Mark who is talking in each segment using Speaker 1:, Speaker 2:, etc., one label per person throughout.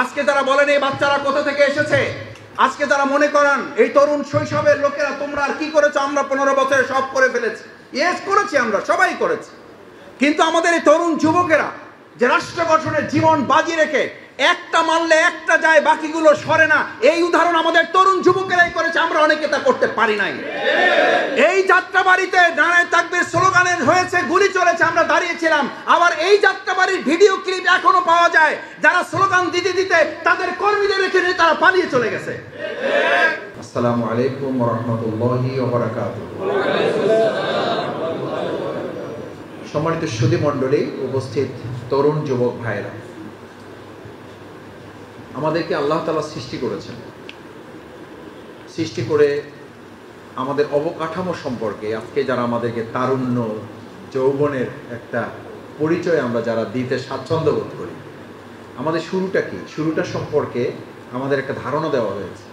Speaker 1: আজকে যারা বলেন এই বাচ্চারা কোথা থেকে এসেছে, আজকে যারা মনে করেন এই তরুণ শৈশবের লোকেরা তোমরা আর কি করেছো, আমরা 15 বছরে সব করে ফেলেছি। ইয়েস, করেছি, আমরা সবাই করেছি। কিন্তু আমাদের এই তরুণ যুবকেরা যে রাষ্ট্র গঠনের জীবন বাজি রেখে একটা মানলে একটা যায়, বাকিগুলো সরে না, এই উদাহরণ আমাদের তরুণ যুবকেরাই করেছে। আমরা অনেকে তা করতে পারি নাই। এই যাত্রাবাড়িতে নারায়ে তাকবীর স্লোগানের হয়েছে, গুলি চলেছে, আমরা দাঁড়িয়েছিলাম। আবার এই যাত্রাবাড়ির ভিডিও ক্লিপ এখনো পাওয়া যায়, যারা স্লোগান দিতে দিতে তাদের কর্মীদের রেখে নিয়ে তারা পালিয়ে চলে গেছে। আসসালামু আলাইকুম ওয়া রাহমাতুল্লাহি ওয়া বারাকাতুহু। সম্মানিত সুধী মণ্ডলী, উপস্থিত তরুণ যুবক ভাইরা, আমাদেরকে আল্লাহ তাআলা সৃষ্টি করেছেন। সৃষ্টি করে আমাদের অবকাঠামো সম্পর্কে আজকে যারা আমাদেরকে তারুণ্য যৌবনের একটা পরিচয় আমরা যারা দিতে স্বাচ্ছন্দ্য বোধ করি, আমাদের শুরুটা কি, শুরুটা সম্পর্কে আমাদের একটা ধারণা দেওয়া হয়েছে।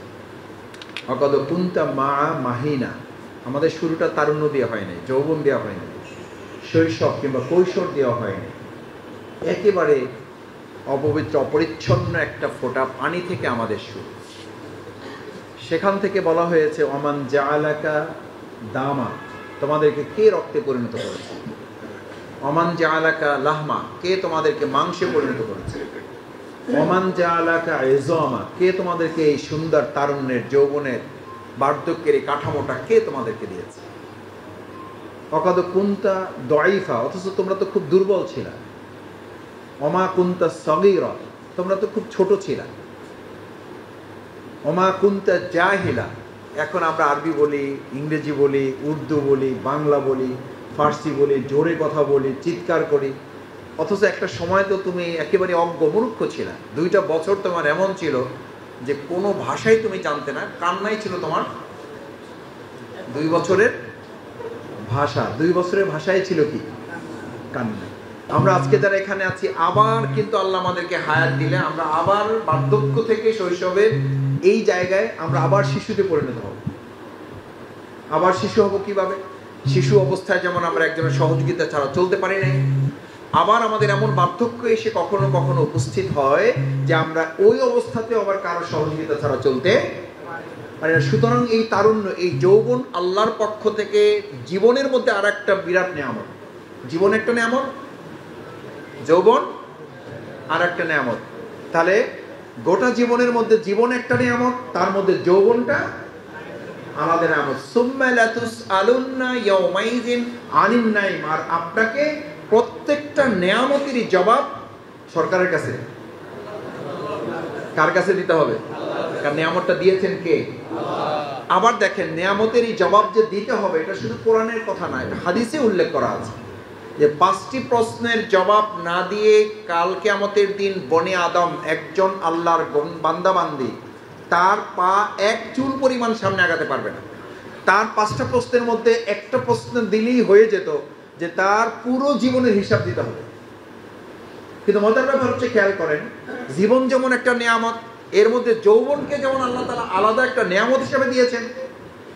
Speaker 1: অকদ কুনতা মা মাহিনা, আমাদের শুরুটা তারুণ্য দেওয়া হয়নি, যৌবন দেওয়া হয়নি, শৈশব কিংবা কৈশোর দেওয়া হয়নি। একেবারে অপবিত্র অপরিচ্ছন্ন একটা ফোঁটা পানি থেকে আমাদের শুরু। সেখান থেকে বলা হয়েছে ওমান জাআলাকা দামা, তোমাদেরকে কে রক্তে পরিণত করেছে। ওমান জাআলাকা লাহমা, কে তোমাদেরকে মাংসে পরিণত করেছে। ওমান জাআলাকা ইযামা, কে তোমাদেরকে এই সুন্দর তারুণ্যের যৌবনের বার্ধক্যের এই কাঠামোটা কে তোমাদেরকে দিয়েছে। অকাদ কুনতা দাঈফা, অথচ তোমরা তো খুব দুর্বল ছিলা। ওমা কুনতা সগীরা, তোমরা তো খুব ছোট ছিলা। ওমা কুনতা জাহিলা, এখন আমরা আরবি বলি, ইংরেজি বলি, উর্দু বলি, বাংলা বলি, ফার্সি বলি, জোরে কথা বলি, চিৎকার করি, অথচ একটা সময় তো তুমি একেবারে অজ্ঞ মূর্খ ছিলা। 2টা বছর তোমার এমন ছিল যে কোনো ভাষাই তুমি জানতে না, কান্নাই ছিল তোমার 2 বছরের ভাষা। 2 বছরের ভাষাই ছিল কি? কান্না। আমরা আজকে যারা এখানে আছি, আবার কিন্তু আল্লাহ আমাদেরকে হায়াত দিলে আমরা আবার বার্ধক্য থেকে শৈশবের এই জায়গায় আমরা আবার শিশুতে পরিণত হব। আবার শিশু হব কিভাবে? শিশু অবস্থায় যেমন আমরা একজনের সহযোগিতা ছাড়া চলতে পারি নাই, আবার আমাদের এমন বার্ধক্য এসে কখনো কখনো উপস্থিত হয় যে আমরা ওই অবস্থাতে আবার কারো সহযোগিতা ছাড়া চলতে পারি না। সুতরাং এই তারুণ্য, এই যৌবন আল্লাহর পক্ষ থেকে জীবনের মধ্যে আর একটা বিরাট নিয়ামত। জীবন একটা নিয়ামত, যৌবন আর একটা নিয়ামত। তাহলে গোটা জীবনের মধ্যে জীবন একটা নিয়ামত, তার মধ্যে যৌবনটা আলাদা নিয়ামত। সুম্মা লাতুসআলুন্না ইয়াওমাইযিন আনিন নাইম, আর আপনাকে প্রত্যেকটা নিয়ামতেরই জবাব সরকারের কাছে, কার কাছে দিতে হবে? কারণ নিয়ামতটা দিয়েছেন কে? আবার দেখেন, নিয়ামতেরই জবাব যে দিতে হবে, এটা শুধু কোরআনের কথা নয়, এটা হাদিসে উল্লেখ করা আছে যে 5টি প্রশ্নের জবাব না দিয়ে কাল কিয়ামতের দিন বনে আদম, একজন আল্লাহর বান্দা বান্দি, তার পা এক চুল পরিমাণ সামনে আগাতে পারবে না। তার 5টা প্রশ্নের মধ্যে একটা প্রশ্ন দিলেই হয়ে যেত যে তার পুরো জীবনের হিসাব দিতে হবে। কিন্তু মজার ব্যাপার হচ্ছে, খেয়াল করেন, জীবন যেমন একটা নিয়ামত, এর মধ্যে যৌবনকে যেমন আল্লাহ তাআলা আলাদা একটা নিয়ামত হিসেবে দিয়েছেন,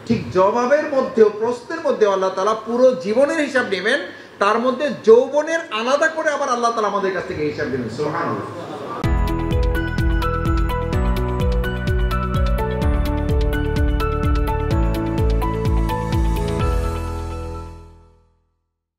Speaker 1: ঠিক জবাবের মধ্যেও, প্রশ্নের মধ্যেও আল্লাহ তাআলা পুরো জীবনের হিসাব নেবেন, তার মধ্যে যৌবনের আলাদা করে আবার আল্লাহ তাআলা আমাদের কাছ থেকে হিসাব দেবেন। সুবহানাল্লাহ।